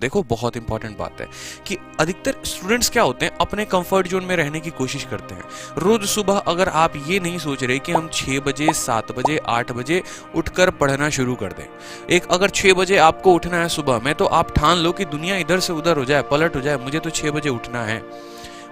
देखो बहुत इंपॉर्टेंट बात है कि अधिकतर स्टूडेंट्स क्या होते हैं, अपने कंफर्ट जोन में रहने की कोशिश करते हैं। रोज सुबह अगर आप ये नहीं सोच रहे कि हम 6 बजे 7 बजे 8 बजे उठकर पढ़ना शुरू कर दें, एक अगर 6 बजे आपको उठना है सुबह में, तो आप ठान लो कि दुनिया इधर से उधर हो जाए, पलट हो जाए, मुझे तो 6 बजे उठना है,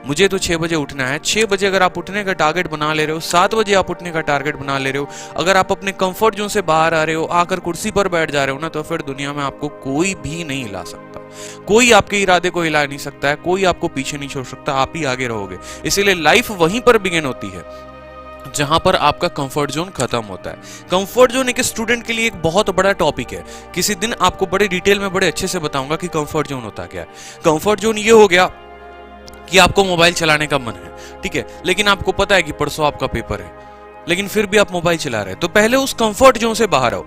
मुझे तो 6 बजे उठना है। 6 बजे अगर आप उठने का टारगेट बना ले रहे हो, 7 बजे आप उठने का टारगेट बना ले रहे हो, अगर आप अपने कंफर्ट जोन से बाहर आ रहे हो, आकर कुर्सी पर बैठ जा रहे हो ना, तो फिर दुनिया में आपको कोई भी नहीं हिला सकता, कोई आपके इरादे को हिला नहीं सकता है, कोई आपको पीछे नहीं छोड़ सकता, आप ही आगे रहोगे। इसीलिए लाइफ वहीं पर बिगिन होती है जहां पर आपका कंफर्ट जोन खत्म होता है। कंफर्ट जोन एक स्टूडेंट के लिए एक बहुत बड़ा टॉपिक है। किसी दिन आपको बड़े डिटेल में बड़े अच्छे से बताऊंगा कि कंफर्ट जोन होता क्या है। कंफर्ट जोन ये हो गया कि आपको मोबाइल चलाने का मन है, ठीक है, लेकिन आपको पता है कि परसों आपका पेपर है, लेकिन फिर भी आप मोबाइल चला रहे हैं। तो पहले उस कंफर्ट जोन से बाहर आओ।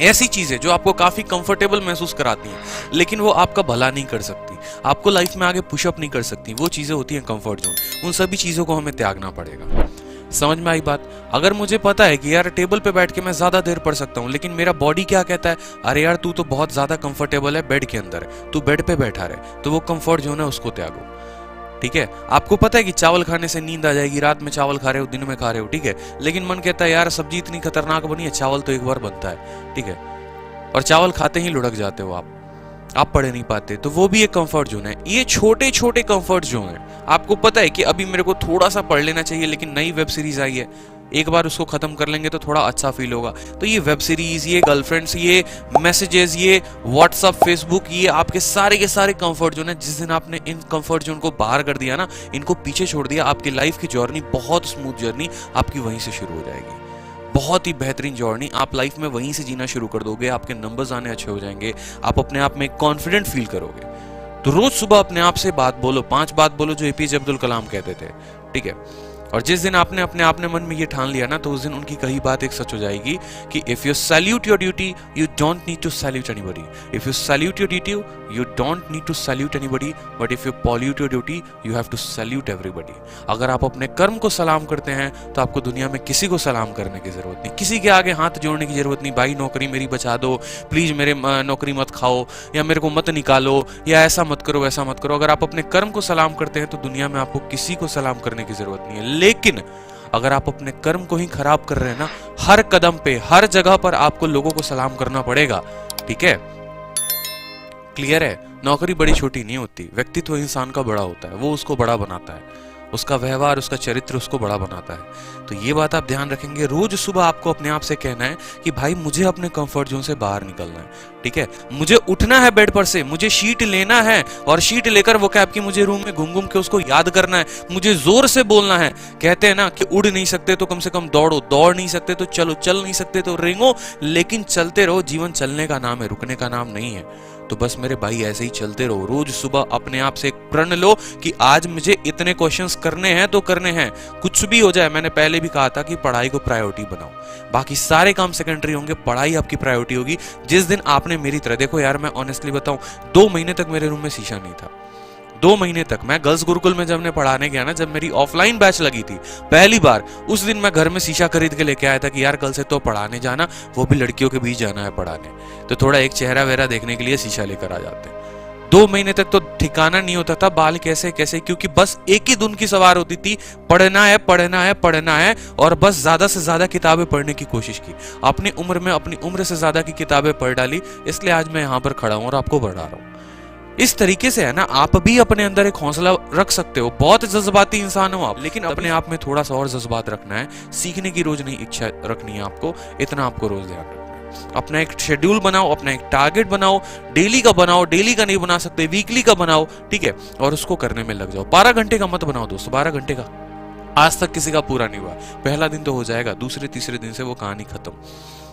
ऐसी चीजें जो आपको काफी कंफर्टेबल महसूस कराती हैं, लेकिन वो आपका भला नहीं कर सकती, आपको लाइफ में आगे पुशअप नहीं कर सकती, वो चीजें होती हैं कंफर्ट जोन। उन सभी चीजों को हमें त्यागना पड़ेगा। समझ में आई बात? अगर मुझे पता है कि यार टेबल पे बैठ के मैं ज्यादा देर पढ़ सकता हूँ, लेकिन मेरा बॉडी क्या कहता है, अरे यार तू तो बहुत ज्यादा कंफर्टेबल है बेड के अंदर है, तू बेड पे बैठा रहे, तो वो कंफर्ट जोन है, उसको त्यागो। ठीक है, आपको पता है कि चावल खाने से नींद आ जाएगी, रात में चावल खा रहे हो, दिन में खा रहे हो, ठीक है, लेकिन मन कहता है यार सब्जी इतनी खतरनाक बनी है, चावल तो एक बार बनता है, ठीक है, और चावल खाते ही लुढ़क जाते हो आप पढ़ नहीं पाते। तो वो भी एक कंफर्ट जोन है। ये छोटे छोटे कंफर्ट जोन है। आपको पता है कि अभी मेरे को थोड़ा सा पढ़ लेना चाहिए, लेकिन नई वेब सीरीज आई है, एक बार उसको खत्म कर लेंगे तो थोड़ा अच्छा फील होगा। तो ये वेब सीरीज, ये गर्लफ्रेंड्स, ये मैसेजेस, ये व्हाट्सअप, फेसबुक, ये आपके सारे के सारे कंफर्ट जोन है। जिस दिन आपने इन कंफर्ट जोन को बाहर कर दिया ना, इनको पीछे छोड़ दिया, आपकी लाइफ की जर्नी, बहुत स्मूथ जर्नी आपकी वहीं से शुरू हो जाएगी। बहुत ही बेहतरीन जर्नी आप लाइफ में वहीं से जीना शुरू कर दोगे। आपके नंबर्स आने अच्छे हो जाएंगे, आप अपने आप में कॉन्फिडेंट फील करोगे। तो रोज सुबह अपने आप से बात बोलो, 5 बात बोलो जो एपीजे अब्दुल कलाम कहते थे, ठीक है। और जिस दिन आपने अपने आप ने मन में ये ठान लिया ना, तो उस दिन उनकी कही बात एक सच हो जाएगी कि if you salute your duty you don't need to salute anybody, if you salute your duty you don't need to salute anybody, but if you pollute your duty you have to salute everybody. अगर आप अपने कर्म को सलाम करते हैं तो आपको दुनिया में किसी को सलाम करने की जरूरत नहीं, किसी के आगे हाथ जोड़ने की जरूरत नहीं। भाई नौकरी मेरी बचा दो प्लीज, मेरे नौकरी मत खाओ, या मेरे को मत निकालो, या ऐसा मत करो वैसा मत करो। अगर आप अपने कर्म को सलाम करते हैं तो दुनिया में आपको किसी को सलाम करने की जरूरत नहीं है। लेकिन अगर आप अपने कर्म को ही खराब कर रहे हैं ना, हर कदम पे हर जगह पर आपको लोगों को सलाम करना पड़ेगा, ठीक है। क्लियर है? नौकरी बड़ी छोटी नहीं होती, व्यक्तित्व इंसान का बड़ा होता है, वो उसको बड़ा बनाता है, उसका व्यवहार, उसका चरित्र उसको बड़ा बनाता है। तो ये बात आप ध्यान रखेंगे। रोज सुबह आपको अपने आप से कहना है कि भाई मुझे अपने कंफर्ट जोन से बाहर निकलना है, ठीक है। मुझे उठना है बेड पर से, मुझे शीट लेना है और शीट लेकर वो कैब की मुझे रूम में घूम घूम के उसको याद करना है, मुझे जोर से बोलना है। कहते हैं ना कि उड़ नहीं सकते तो कम से कम दौड़ो, दौड़ नहीं सकते तो चलो, चल नहीं सकते तो रेंगो, लेकिन चलते रहो। जीवन चलने का नाम है, रुकने का नाम नहीं है। तो बस मेरे भाई ऐसे ही चलते रहो। रोज सुबह अपने आप से एक प्रण लो कि आज मुझे इतने क्वेश्चंस करने हैं तो करने हैं, कुछ भी हो जाए। मैंने पहले भी कहा था कि पढ़ाई को प्रायोरिटी बनाओ, बाकी सारे काम सेकेंडरी होंगे, पढ़ाई आपकी प्रायोरिटी होगी। जिस दिन आपने मेरी तरह, देखो यार मैं ऑनेस्टली बताऊं, 2 महीने तक मेरे रूम में शीशा नहीं था। 2 महीने तक मैं गर्ल्स गुरुकुल में जब मैं पढ़ाने गया ना, जब मेरी ऑफलाइन बैच लगी थी पहली बार, उस दिन मैं घर में शीशा खरीद के लेके आया था कि यार कल से तो पढ़ाने जाना, वो भी लड़कियों के बीच जाना है पढ़ाने, तो थोड़ा एक चेहरा वेहरा देखने के लिए शीशा लेकर आ जाते। 2 महीने तक तो ठिकाना नहीं होता था बाल कैसे कैसे, क्योंकि बस एक ही धुन की सवार होती थी, पढ़ना है पढ़ना है पढ़ना है, और बस ज्यादा से ज्यादा किताबें पढ़ने की कोशिश की। अपनी उम्र में अपनी उम्र से ज्यादा की किताबें पढ़ डाली, इसलिए आज मैं यहाँ पर खड़ा हूँ और आपको बढ़ा रहा हूँ। इस तरीके से है ना, आप भी अपने अंदर एक हौसला रख सकते हो। बहुत जज्बाती इंसान हो आप, लेकिन अपने आप में थोड़ा सा और जज्बात रखना है। सीखने की रोज नहीं इच्छा रखनी है आपको, इतना आपको रोज ध्यान रखना है। अपना एक शेड्यूल बनाओ, अपना एक टारगेट बनाओ, डेली का बनाओ, डेली का नहीं बना सकते वीकली का बनाओ, ठीक है, और उसको करने में लग जाओ। 12 घंटे का मत बनाओ दोस्तों, 12 घंटे का आज तक किसी का पूरा नहीं हुआ। पहला दिन तो हो जाएगा, दूसरे तीसरे दिन से वो कहानी खत्म।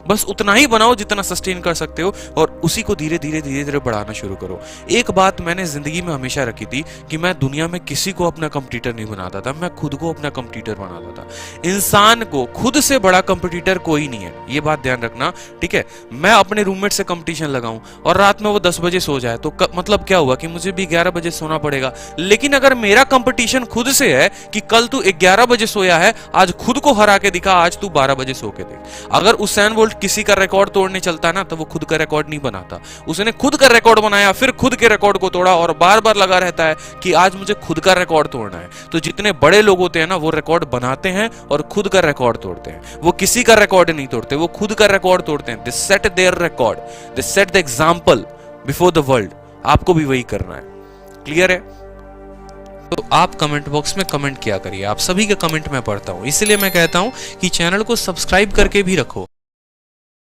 बस उतना ही बनाओ जितना सस्टेन कर सकते हो, और उसी को धीरे धीरे धीरे धीरे बढ़ाना शुरू करो। एक बात मैंने जिंदगी में हमेशा रखी थी कि मैं दुनिया में किसी को अपना कंपटीटर नहीं बनाता था, मैं खुद को अपना कंपटीटर बनाता था। इंसान को खुद से बड़ा कंपटीटर कोई नहीं है, ये बात ध्यान रखना, ठीक है। मैं अपने रूममेट से कंपटीशन लगाऊं और रात में वो 10 बजे सो जाए तो मतलब क्या हुआ कि मुझे भी 11 बजे सोना पड़ेगा। लेकिन अगर मेरा कंपटीशन खुद से है कि कल तू 11 बजे सोया है, आज खुद को हरा के दिखा, आज तू 12 बजे सो के देख। अगर उसैन बोल्ट किसी का रिकॉर्ड तोड़ने चलता है ना, तो वो खुद का रिकॉर्ड नहीं बनाता। उसने खुद का रिकॉर्ड बनाया, फिर खुद के रिकॉर्ड को तोड़ा और बार बार लगा रहता है कि आज मुझे खुद का रिकॉर्ड तोड़ना है। तो जितने बड़े लोग होते हैं ना, वो रिकॉर्ड बनाते हैं और खुद का रिकॉर्ड तोड़ते हैं। वो किसी का रिकॉर्ड नहीं तोड़ते, वो खुद का रिकॉर्ड तोड़ते हैं। They set their record, they set the example before the world. आपको भी वही करना है। क्लियर है? तो आप कमेंट बॉक्स में कमेंट किया करिए। आप सभी के कमेंट मैं पढ़ता हूं, इसलिए मैं कहता हूं कि चैनल को सब्सक्राइब करके भी रखो।